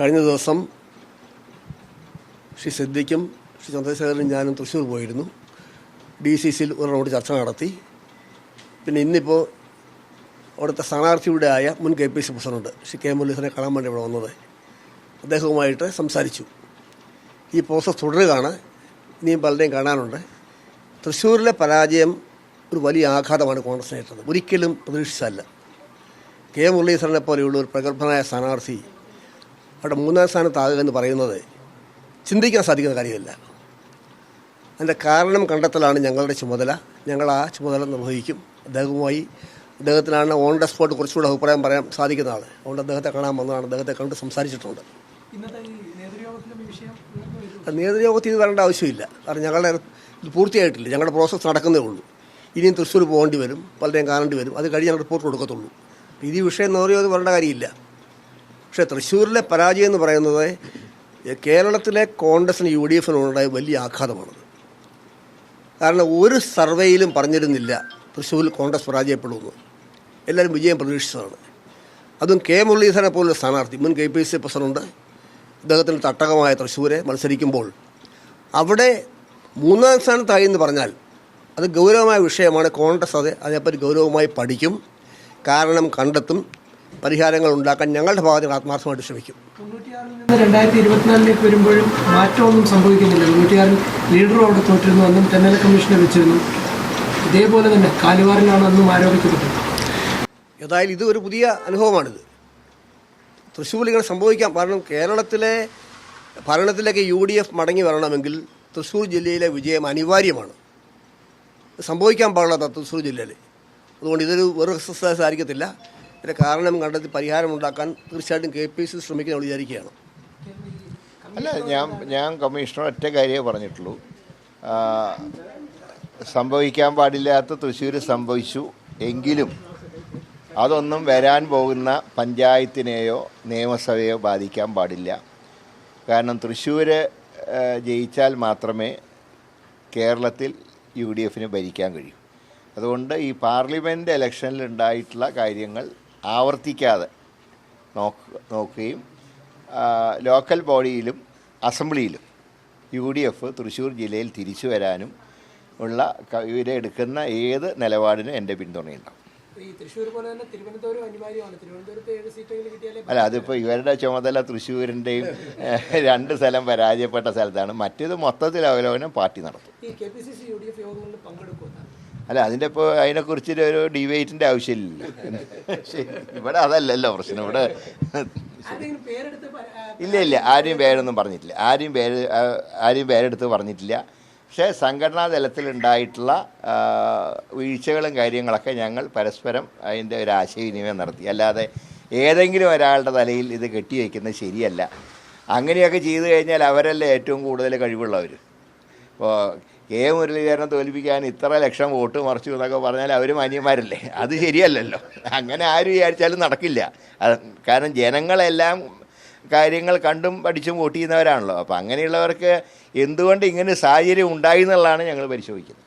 കഴിഞ്ഞ ദിവസം ശ്രീ സിദ്ദിഖും ശ്രീ ചന്ദ്രശേഖരനും ഞാനും തൃശ്ശൂർ പോയിരുന്നു. DCCയിൽ ഒരു റൗണ്ട് ചർച്ച നടത്തി. പിന്നെ ഇന്നിപ്പോൾ അവിടുത്തെ സ്ഥാനാർത്ഥിയുടെ ആയ മുൻ KPC പ്രസിഡന്റ് ശ്രീ K. മുരളീധരനെ കാണാൻ വേണ്ടി ഇവിടെ വന്നത്. അദ്ദേഹവുമായിട്ട് സംസാരിച്ചു. ഈ പ്രോസസ് തുടരുകയാണ്. ഇനിയും പലരെയും കാണാനുണ്ട്. തൃശ്ശൂരിലെ പരാജയം ഒരു വലിയ ആഘാതമാണ് കോൺഗ്രസിനേറ്റത്. ഒരിക്കലും പ്രതീക്ഷിച്ചല്ല. K. മുരളീധരനെ പോലെയുള്ള ഒരു പ്രഗത്ഭനായ സ്ഥാനാർത്ഥി അവിടെ മൂന്നാം സ്ഥാനത്താകുക എന്ന് പറയുന്നത് ചിന്തിക്കാൻ സാധിക്കുന്ന കാര്യമല്ല. അതിൻ്റെ കാരണം കണ്ടെത്തലാണ് ഞങ്ങളുടെ ചുമതല. ഞങ്ങൾ ആ ചുമതല നിർവഹിക്കും. അദ്ദേഹത്തിനാണ് ഓൺ ദ സ്പോട്ട് കുറച്ചുകൂടെ അഭിപ്രായം പറയാൻ സാധിക്കുന്ന ആൾ. അതുകൊണ്ട് അദ്ദേഹത്തെ കാണാൻ വന്നതാണ്. അദ്ദേഹത്തെ കണ്ട് സംസാരിച്ചിട്ടുണ്ട്. നേതൃയോഗത്തിൽ ഇത് വരേണ്ട ആവശ്യമില്ല. കാരണം ഞങ്ങളുടെ ഇത് പൂർത്തിയായിട്ടില്ല. ഞങ്ങളുടെ പ്രോസസ്സ് നടക്കുന്നേ ഉള്ളൂ. ഇനിയും തൃശ്ശൂർ പോകേണ്ടി വരും, പലരെയും കാണേണ്ടി വരും. അത് കഴിഞ്ഞ് ഞങ്ങൾ റിപ്പോർട്ട് കൊടുക്കത്തുള്ളൂ. ഇത് ഈ വിഷയം നേതൃയോഗത്തിൽ വരേണ്ട കാര്യമില്ല. പക്ഷേ തൃശ്ശൂരിലെ പരാജയം എന്ന് പറയുന്നത് കേരളത്തിലെ കോൺഗ്രസിന് UDFനുണ്ടായ വലിയ ആഘാതമാണത്. കാരണം ഒരു സർവേയിലും പറഞ്ഞിരുന്നില്ല തൃശ്ശൂരിൽ കോൺഗ്രസ് പരാജയപ്പെടുമെന്ന്. എല്ലാവരും വിജയം പ്രതീക്ഷിച്ചതാണ്. അതും K. മുരളീധരനെ പോലുള്ള സ്ഥാനാർത്ഥി, മുൻ KPC പ്രസിഡന്റ്, അദ്ദേഹത്തിൻ്റെ തട്ടകമായ തൃശ്ശൂരെ മത്സരിക്കുമ്പോൾ അവിടെ മൂന്നാം സ്ഥാനത്തായി എന്ന് പറഞ്ഞാൽ അത് ഗൗരവമായ വിഷയമാണ്. കോൺഗ്രസ് അതേപ്പറ്റി ഗൗരവമായി പഠിക്കും, കാരണം കണ്ടെത്തും, പരിഹാരങ്ങൾ ഉണ്ടാക്കാൻ ഞങ്ങളുടെ ഭാഗത്ത് ആത്മാർത്ഥമായിട്ട് ശ്രമിക്കും. 2024 വരുമ്പോഴും മാറ്റമൊന്നും സംഭവിക്കുന്നില്ല. 96 ലീഡറും അവിടെ തോറ്റിരുന്നു. അന്നും തെന്നല കമ്മീഷനെ വെച്ചിരുന്നു. ഇതേപോലെ തന്നെ കാലുവാറിലാണ് അന്നും ആരോപിക്കപ്പെട്ടത്. ഏതായാലും ഇത് ഒരു പുതിയ അനുഭവമാണിത്. തൃശ്ശൂരിൽ ഇങ്ങനെ സംഭവിക്കാം. കാരണം കേരളത്തിലെ ഭരണത്തിലേക്ക് UDF മടങ്ങി വരണമെങ്കിൽ തൃശ്ശൂർ ജില്ലയിലെ വിജയം അനിവാര്യമാണ്. സംഭവിക്കാൻ പാടില്ല തൃശ്ശൂർ ജില്ലയിൽ. അതുകൊണ്ട് ഇതൊരു വെറും എക്സസൈസ് ആയിരിക്കത്തില്ല. ഇതിൻ്റെ കാരണം കണ്ടെത്തി പരിഹാരമുണ്ടാക്കാൻ തീർച്ചയായിട്ടും KPC ശ്രമിക്കുന്ന വിചാരിക്കുകയാണ്. അല്ല, ഞാൻ കമ്മീഷണർ ഒറ്റ കാര്യമേ പറഞ്ഞിട്ടുള്ളൂ. സംഭവിക്കാൻ പാടില്ലാത്ത തൃശ്ശൂർ സംഭവിച്ചു എങ്കിലും അതൊന്നും വരാൻ പോകുന്ന പഞ്ചായത്തിനെയോ നിയമസഭയോ ബാധിക്കാൻ പാടില്ല. കാരണം തൃശ്ശൂർ ജയിച്ചാൽ മാത്രമേ കേരളത്തിൽ UDFന് ഭരിക്കാൻ കഴിയൂ. അതുകൊണ്ട് ഈ പാർലമെൻറ്റ് ഇലക്ഷനിൽ ഉണ്ടായിട്ടുള്ള കാര്യങ്ങൾ ആവർത്തിക്കാതെ നോക്കുകയും ലോക്കൽ ബോഡിയിലും അസംബ്ലിയിലും UDF തൃശ്ശൂർ ജില്ലയിൽ തിരിച്ചു വരാനും ഉള്ള ഇവരെടുക്കുന്ന ഏത് നിലപാടിനും എൻ്റെ പിന്തുണയുണ്ടാവും. അല്ല, അതിപ്പോൾ ഇവരുടെ ചുമതല തൃശ്ശൂരിൻ്റെയും 2 സ്ഥലം പരാജയപ്പെട്ട സ്ഥലത്താണ്. മറ്റേത് മൊത്തത്തിൽ അവലോകനം പാർട്ടി നടത്തും. അല്ല, അതിൻ്റെ ഇപ്പോൾ അതിനെക്കുറിച്ച് ഒരു ഡിബേറ്റിൻ്റെ ആവശ്യമില്ല. ഇവിടെ അതല്ലല്ലോ പ്രശ്നം. ഇവിടെ ഇല്ല ആരും പേരൊന്നും പറഞ്ഞിട്ടില്ല. ആരും പേരെടുത്ത് പറഞ്ഞിട്ടില്ല. പക്ഷേ സംഘടനാ തലത്തിലുണ്ടായിട്ടുള്ള വീഴ്ചകളും കാര്യങ്ങളൊക്കെ ഞങ്ങൾ പരസ്പരം അതിൻ്റെ ഒരു ആശയവിനിമയം നടത്തി. അല്ലാതെ ഏതെങ്കിലും ഒരാളുടെ തലയിൽ ഇത് കെട്ടിവയ്ക്കുന്നത് ശരിയല്ല. അങ്ങനെയൊക്കെ ചെയ്തു കഴിഞ്ഞാൽ അവരല്ലേ ഏറ്റവും കൂടുതൽ കഴിവുള്ളവർ. ഇപ്പോൾ K. മുരളീധരനെ തോൽപ്പിക്കാൻ ഇത്ര ലക്ഷം വോട്ട് മറിച്ചു എന്നൊക്കെ പറഞ്ഞാൽ അവർ മാന്യന്മാരല്ലേ? അത് ശരിയല്ലല്ലോ. അങ്ങനെ ആര് വിചാരിച്ചാലും നടക്കില്ല. കാരണം ജനങ്ങളെല്ലാം കാര്യങ്ങൾ കണ്ടും പഠിച്ചും വോട്ട് ചെയ്യുന്നവരാണല്ലോ. അപ്പോൾ അങ്ങനെയുള്ളവർക്ക് എന്തുകൊണ്ട് ഇങ്ങനെ സാഹചര്യം ഉണ്ടായി എന്നുള്ളതാണ് ഞങ്ങൾ പരിശോധിക്കുന്നത്.